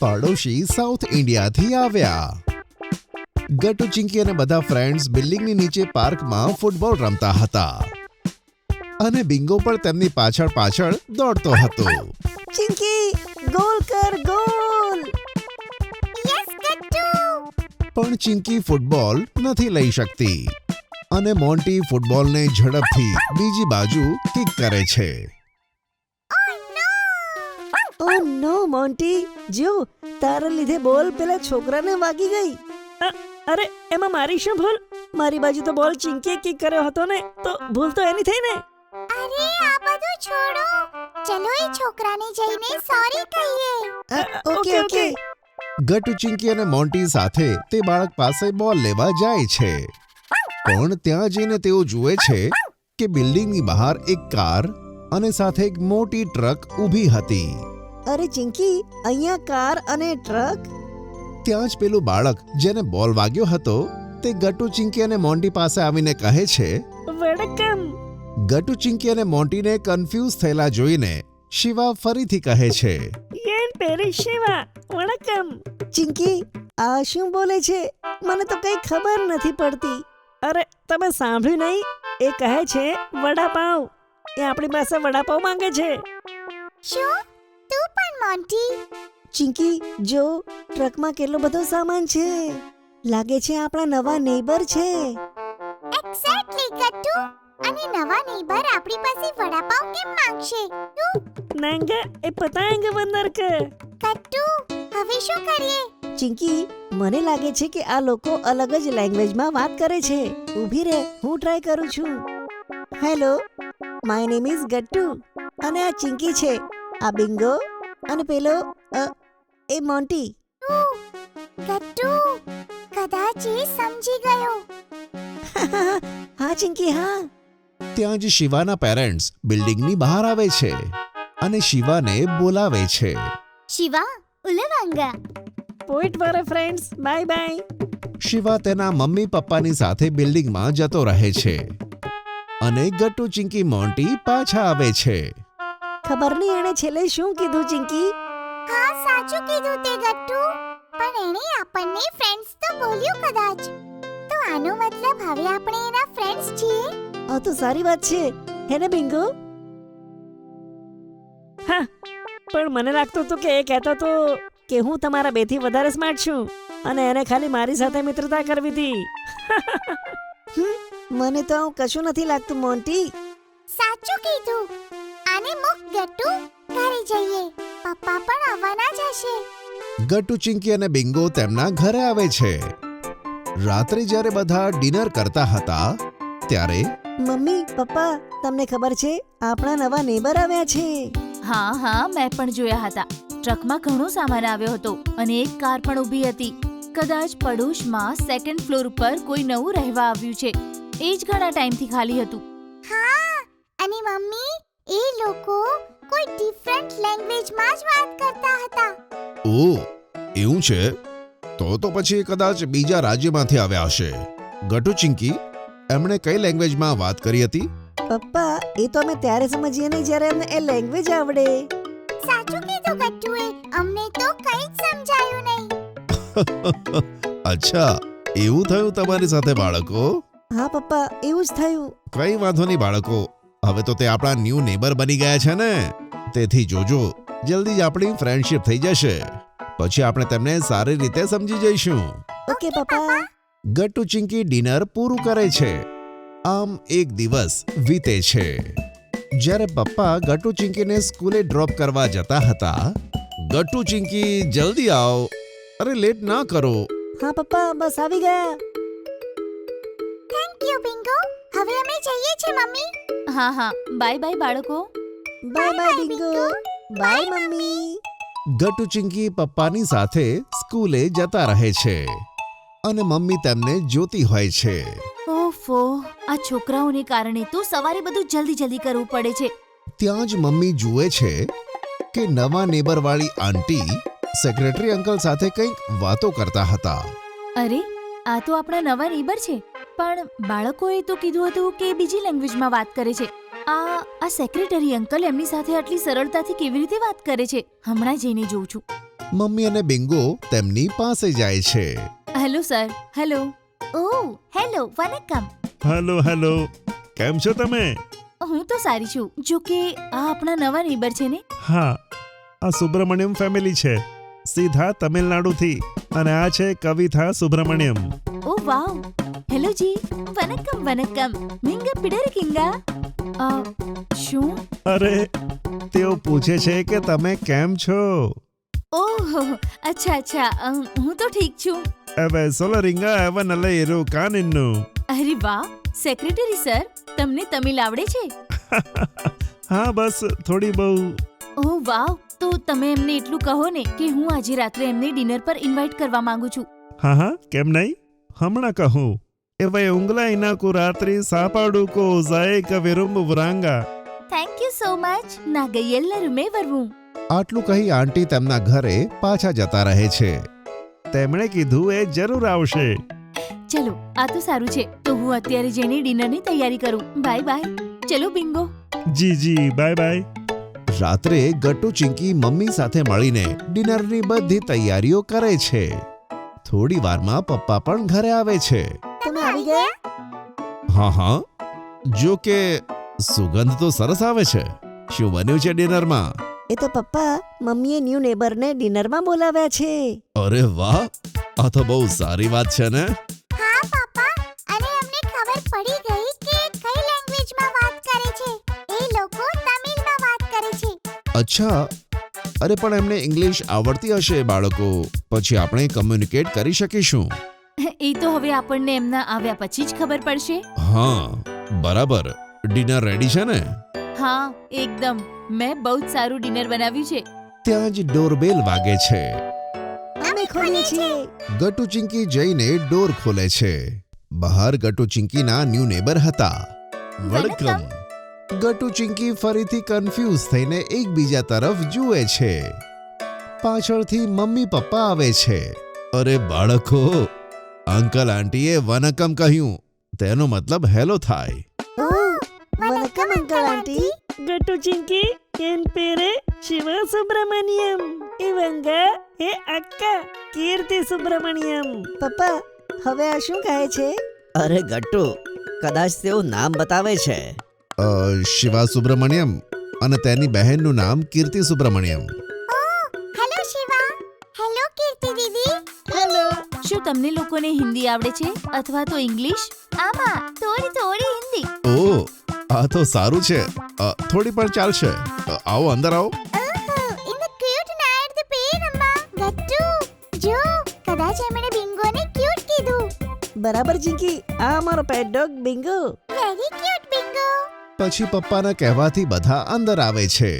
પાડોશી સાઉથ ઇન્ડિયાથી આવ્યા. ગટુ ચિંકી અને બધા ફ્રેન્ડ્સ બિલ્ડિંગની નીચે પાર્કમાં ફૂટબોલ રમતા હતા અને બિંગો પણ તેમની પાછળ પાછળ દોડતો હતો. ચિંકી ગોલ કર ગોલ. યસ ગટ્ટુ. પણ ચિંકી ફૂટબોલ નથી લઈ શકતી અને મોન્ટી ફૂટબોલને ઝડપથી બીજી બાજુ કિક કરે છે. ઓ નો મોન્ટી, જો તારા લીધે બોલ પેલા છોકરાને વાગી ગઈ. અરે એમાં મારી શું ભૂલ? મારી બાજુ તો બોલ ચિંકીએ કિક કર્યો હતો ને, તો ભૂલ તો એની થઈ ને. અરે આ બધું છોડો, ચલો એ છોકરાને જઈને સોરી કહીએ. Okay okay. ગટુ ચિંકી અને મોન્ટી સાથે તે બાળક પાસે બોલ લેવા જાય છે, પણ ત્યાં જઈને તેઓ જુએ છે કે બિલ્ડિંગની બહાર એક કાર અને સાથે એક મોટી ટ્રક ઊભી હતી. અરે ચિંકી, અહીંયા કાર અને ટ્રક. ત્યાં જ પેલું બાળક જેને બોલ વાગ્યો હતો તે ગટુ ચિંકી અને મોન્ટી પાસે આવીને કહે છે, વેલકમ. ગટુ ચિંકી અને મોન્ટીને કન્ફ્યુઝ થયેલા જોઈને શિવા ફરીથી કહે છે, એન પેરી શિવા, વણકમ. ચિંકી, આ શું બોલે છે? મને તો કઈ ખબર નથી પડતી. અરે તમે સાંભળ્યું નહીં? એ કહે છે વડાપાવ. એ આપણી પાસે વડાપાવ માંગે છે. શું તું પણ મોન્ટી? ચિંકી, જો ટ્રકમાં કેટલો બધો સામાન છે. લાગે છે આપણા નવા નેબર છે. એક્ઝેક્ટલી ગટ્ટુ. અને નવા નેબર આપણી પાસે વડાપાવ કેમ માંગશે? તું નાંગા એ પતાएंगे બંદર કે. ગટ્ટુ, હવે શું કરીએ? ચિંકી, મને લાગે છે કે આ લોકો અલગ જ લેંગ્વેજમાં વાત કરે છે. ઊભી રહે, હું ટ્રાય કરું છું. Hello, my name is Gattu અને આ ચિંકી છે. આ બિંગો અને પેલો એ મોન્ટી. ગટ્ટુ, કદાચ એ સમજી ગયો. હા ચિંકી, હા. ત્યાં જ શિવાના પેરેન્ટ્સ બિલ્ડિંગની બહાર આવે છે અને શિવાને બોલાવે છે. શિવા, ઉલવાંગા. પોઈન્ટ વાળા ફ્રેન્ડ્સ, બાય બાય. શિવા તેના મમ્મી પપ્પાની સાથે બિલ્ડિંગમાં જતો રહે છે અને ગટુ ચિંકી મોન્ટી પાછા આવે છે. ખબર નહીં એણે છેલ્લે શું કીધું ચિંકી. હા, સાચું કીધું તે ગટ્ટુ. પણ એણે આપણને ફ્રેન્ડ્સ તો બોલ્યું કદાચ. તો આનો મતલબ હવે આપણે એના ફ્રેન્ડ્સ છીએ. આ તો સારી વાત છે, હે ને બિંગો? હા, પણ મને લાગતું હતું કે એ કહેતો હતો કે હું તમારા બેથી વધારે સ્માર્ટ છું અને એને ખાલી મારી સાથે મિત્રતા કરવી હતી. મને તો આવું કશું નથી લાગતું મોન્ટી. સાચું કીધું. આને મુક ગટ્ટુ, ઘરે જઈએ. પપ્પા પણ આવવાના જ હશે. ગટુ ચિંકી અને બિંગો તેમના ઘરે આવે છે. રાત્રે જ્યારે બધા ડિનર કરતા હતા ત્યારે મમ્મી, પપ્પા, તમને ખબર છે આપણા નવા નેબર આવ્યા છે? હા હા, મેં પણ જોયા હતા. ટ્રકમાં ઘણો સામાન આવ્યો હતો અને એક કાર પણ ઊભી હતી. કદાચ પડોશમાં સેકન્ડ ફ્લોર ઉપર કોઈ નવું રહેવા આવ્યું છે. એ જ ઘણા ટાઈમથી ખાલી હતું. હા, અને મમ્મી, એ લોકો કોઈ ડિફરન્ટ લેંગ્વેજમાં જ વાત કરતા હતા. ઓહ, એવું છે? તો પછી કદાચ બીજા રાજ્યમાંથી આવ્યા હશે. ગટુ ચિંકી, એમણે કઈ લેંગ્વેજમાં વાત કરી હતી? પપ્પા, એ તો અમે ત્યારે સમજીએ નહીં જ્યારે અમને એ લેંગ્વેજ આવડે. સાચું કીધું ગટ્ટુએ. અમને તો કંઈ જ સમજાયું નહીં. અચ્છા, એવું થયું તમારી સાથે બાળકો? હા પપ્પા, એવું જ થયું. કઈ વાંધો નહીં બાળકો, હવે તો તે આપણા ન્યૂ નેબર બની ગયા છે ને, તેથી જોજો જલ્દી જ આપણી ફ્રેન્ડશિપ થઈ જશે. પછી આપણે તેમને સારી રીતે સમજી જઈશું. ઓકે પપ્પા. ગટુ ચિંકી ડિનર પૂરું કરે છે. આમ એક દિવસ વીતે છે. જ્યારે પપ્પા ગટુ ચિંકીને સ્કૂલે ડ્રોપ કરવા જતા હતા, ગટુ ચિંકી જલ્દી આવ, અરે લેટ ના કરો. હા પપ્પા, બસ આવી ગયા. Thank you Bingo. હવે અમે જઈએ છીએ મમ્મી. હા હા, બાય બાય બાળકો. Bye bye Bingo. બાય મમ્મી. ગટુ ચિંકી પપ્પાની સાથે સ્કૂલે જતા રહે છે અને મમ્મી તેમને જોતી હોય છે. ઓફો, આ છોકરાઓને કારણે તો સવારે બધું જલ્દી કરવું પડે છે. ત્યાં જ મમ્મી જુએ છે કે નવા નેબરવાળી આંટી સેક્રેટરી અંકલ સાથે કંઈક વાતો કરતા હતા. અરે, આ તો આપણા નવા નેબર છે. પણ બાળકોએ તો કીધું હતું કે બીજી લેંગ્વેજમાં વાત કરે છે. આ સેક્રેટરી અંકલ એમની સાથે આટલી સરળતાથી કેવી રીતે વાત કરે છે? હમણાં જઈને જોઉં છું. મમ્મી અને બિંગો તેમની પાસે જાય છે. Hello sir. હેલો. ઓહ હેલો વનકમ. હેલો હેલો, કેમ છો તમે? હું તો સારી છું. જો કે આ આપણા નવા નેબર છે ને? હા, આ સુબ્રમણ્યમ ફેમિલી છે, સીધા તમિલનાડુથી. અને આ છે કવિતા સુબ્રમણ્યમ. ઓ વાવ. હેલો જી. વનકમ વનકમ. મિંગા પિડરકિંગા. શું? અરે, તેઓ પૂછે છે કે તમે કેમ છો. ઓહ અચ્છા અચ્છા. હું તો ઠીક છું. હવે સોલરિંગા એવા નલે એરો કાનિન્નુ. અરે વાહ. સેક્રેટરી સર, તમને તમિલ આવડે છે? હા, બસ થોડી બહુ. ઓહ વાવ. તો તમે એમને એટલું કહો ને કે હું આજે રાત્રે એમને ડિનર પર ઇન્વાઇટ કરવા માંગુ છું. હા હા, કેમ નહીં, હમણાં કહું. એવા ઉંગલા ઇનાકુ રાત્રિ સાપાડુકો ઝાયક વિરુંબુરાંગા. Thank you so much. નાગை எல்லாருமே வருவோம். આટલું કહી આંટી તેમના ઘરે પાછા જતા રહે છે. તેમણે કીધું એ જરૂર આવશે. ચલો, આ તો સારું છે. તો હું અત્યારે જઈને ડિનરની તૈયારી કરું. Bye bye. ચલો બિંગો. જી જી, બાય બાય. રાત્રે ગટ્ટુ ચિંકી મમ્મી સાથે મળીને ડિનરની બધી તૈયારીઓ કરે છે. થોડી વારમાં પપ્પા પણ ઘરે આવે છે. તમે આવી ગયા? હા હા, જો કે સુગંધ તો સરસ આવે છે. શું બન્યું છે ડિનરમાં? એ તો પપ્પા, મમ્મીએ ન્યૂ નેબરને ડિનરમાં બોલાવ્યા છે. અરે વાહ, આ તો બહુ સારી વાત છે ને. હા પાપા, અને અમને ખબર પડી ગઈ કે કઈ લેંગ્વેજમાં વાત કરે છે. એ લોકો તમિલમાં વાત કરે છે. અચ્છા, અરે પણ એમને ઇંગ્લિશ આવડતી હશે બાળકો, પછી આપણે કમ્યુનિકેટ કરી શકીશું. એ તો હવે આપણને એમના આવ્યા પછી જ ખબર પડશે. હા બરાબર. ડિનર રેડી છે ને? હા એકદમ. મેં બહુ જ સારું ડિનર બનાવ્યું છે. ત્યાં જ ડોરબેલ વાગે છે. અમે ખોલીએ છીએ. ગટ્ટુ ચિંકી જઈને ડોર ખોલે છે. બહાર ગટ્ટુ ચિંકીના ન્યૂ નેબર હતા. વડકમ. ગટ્ટુ ચિંકી ફરીથી કન્ફ્યુઝ થઈને એકબીજા તરફ જુએ છે. પાછળથી મમ્મી પપ્પા આવે છે. અરે બાળકો, અંકલ આંટીએ વનકમ કહ્યું, તેનો મતલબ હેલો થાય. ઓહ, વનકમ અંકલ આંટી. ಗಟ್ಟು ಚಿಂಕಿ ಏನ್ ಪೇರೆ ಶಿವ ಸುಬ್ರಹ್ಮಣ್ಯಂ ಇವಂಗ ಹೇ ಅಕ್ಕ ಕೀರ್ತಿ ಸುಬ್ರಹ್ಮಣ್ಯಂ. પપ્પા, હવે આ શું કહે છે? અરે ગટ્ટુ, કદાચ તેઓ નામ બતાવે છે. શિવા સુબ્રમણ્યમ અને તેની બહેનનું નામ કીર્તિ સુબ્રમણ્યમ. હેલો શિવા. હેલો કીર્તિ દીદી. હેલો. શું તમને લોકોને હિન્દી આવડે છે અથવા તો ઇંગ્લિશ? આમાં થોડી થોડી હિન્દી. ઓહ, આ તો સારું છે. થોડી પણ ચાલશે. આવો અંદર આવો. ઇન ધ ક્યુટ નાઇટ ધ પેન અમ્મા. ગટ્ટુ, જો કદાચ એમણે બિંગોને ક્યુટ કીધું. બરાબર ચિંકી, આ અમારો પેટ dog bingo. Very cute bingo. પછી પપ્પાના કહેવાથી બધા અંદર આવે છે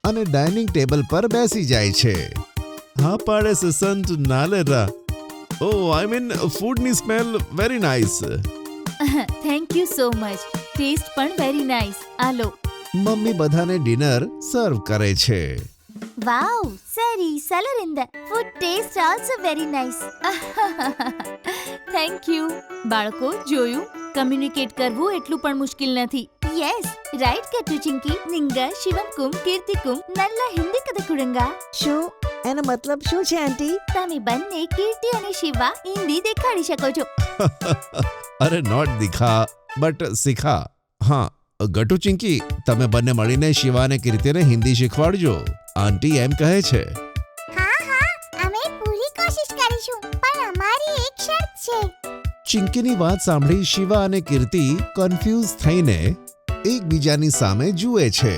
અને ડાઇનિંગ ટેબલ પર બેસી જાય છે. હા પાડે સંત નાલેરા. ઓ આઈ મીન ફૂડની smell very nice. Thank you so much. Taste પણ વેરી નાઇસ. આ લો. મમ્મી બધાને ડિનર સર્વ કરે છે. વાવ, સરી સલરિંદ. Food taste also very nice. Thank you. બાળકો, જોયું, કમ્યુનિકેટ કરવું એટલું પણ મુશ્કેલ નથી. Yes, right Gattu Chinki. નિંગા શિવમકુમ કીર્તિકુમ નલ્લા હિન્દી કદ કુડંગા. શું એનો મતલબ શું છે આંટી? તમે બંને કીર્તિ અને શિવા હિન્દી દેખાડી શકો છો. અરે નોટ દિખા બટ શીખા. હા ગટ્ટુ ચિંકી, તમે બંને મળીને શિવા અને કીર્તિને હિન્દી શીખવાડજો. આંટી એમ કહે છે. હા હા, અમે પૂરી કોશિશ કરીશું, પણ અમારી એક શરત છે. ચિંકીની વાત સાંભળી શિવા અને કીર્તિ કન્ફ્યુઝ થઈને એકબીજાની સામે જુએ છે.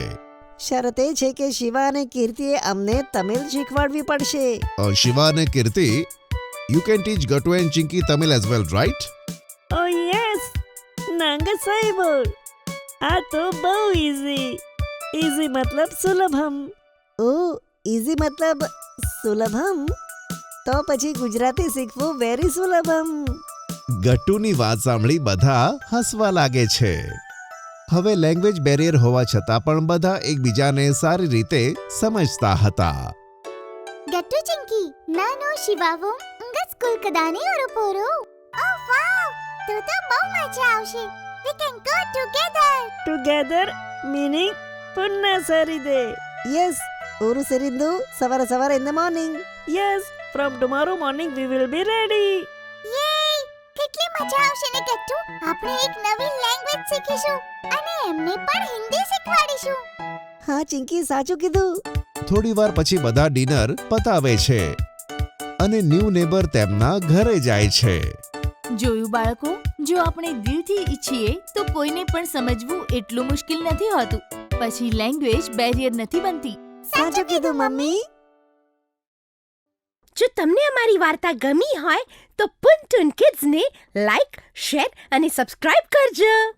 શરત એ છે કે શિવા અને કીર્તિએ અમને તમિલ શીખવાડવી પડશે. શિવા અને Kirti, you can teach Gattu and Chinki Tamil as well, right? Oh yes, ನಂಗೆ ಸಾಯಿಬು. આ તો બહુ ઈઝી. ઈઝી મતલબ સુલભમ. ઓહ, ઈઝી મતલબ સુલભમ. તો પછી ગુજરાતી શીખવું વેરી સુલભમ. ગટ્ટુની વાત સાંભળી બધા હસવા લાગે છે. હવે લેંગ્વેજ બેરિયર હોવા છતાં પણ બધા એકબીજાને સારી રીતે સમજતા હતા. ગટ્ટુ ચિંકી, નાનો શિવાવો ઉંગા સ્કૂલ કદાને ઓરોપોરો. ઓ વાવ, તો બહુ મજા આવશે. We can go together. Together meaning ಪುನ್ನ ಸರಿದೆ. યસ, ઓરુ સેરિંદુ સવારે સવારે in the morning. Yes, from tomorrow morning we will be ready. Yay! કેટલી મજા આવશે ને ગટ્ટુ. આપણે એક નવી લેંગ્વેજ શીખીશું અને એમને પણ હિન્દી શીખવાડીશું. હા ચિંકી, સાચું કીધું. થોડીવાર પછી બધા ડિનર પતાવે છે અને ન્યૂ નેબર તેમના ઘરે જાય છે. જોયું બાળકો, જો આપણે દિલથી ઈચ્છીએ તો કોઈને પણ સમજવું એટલું મુશ્કેલ નથી હોતું. પછી લેંગ્વેજ બેરિયર નથી બનતી. સાચું કીધું મમ્મી. જો તમને અમારી વાર્તા ગમી હોય તો પુન ટુન કિડ્સને લાઈક, શેર અને સબસ્ક્રાઇબ કરજો.